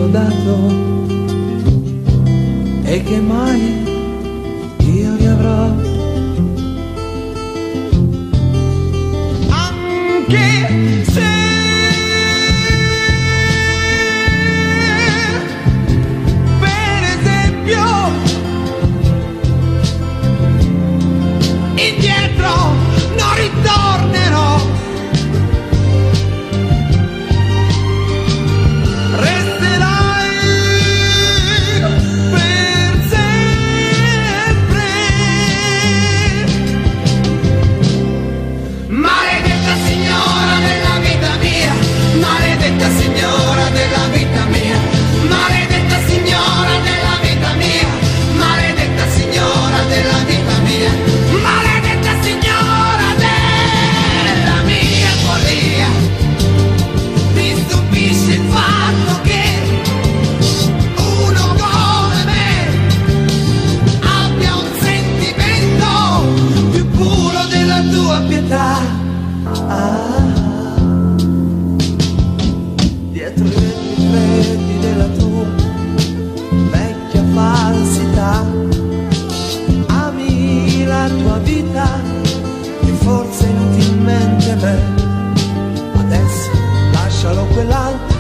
ho dato e che mai io riavrò. Anche se per esempio indietro non ritornerò, resterai per sempre. Maledetta signora della vita mia, maledetta signora della vita mia, maledetta signora della vita mia, maledetta signora della vita mia, maledetta signora della mia follia. Mi stupisce il fatto che uno come me abbia un sentimento più puro della tua pietà. Dietro i vetri freddi della tua vecchia falsità, ami la tua vita e forse inutilmente me. Adesso lascialo quell'altro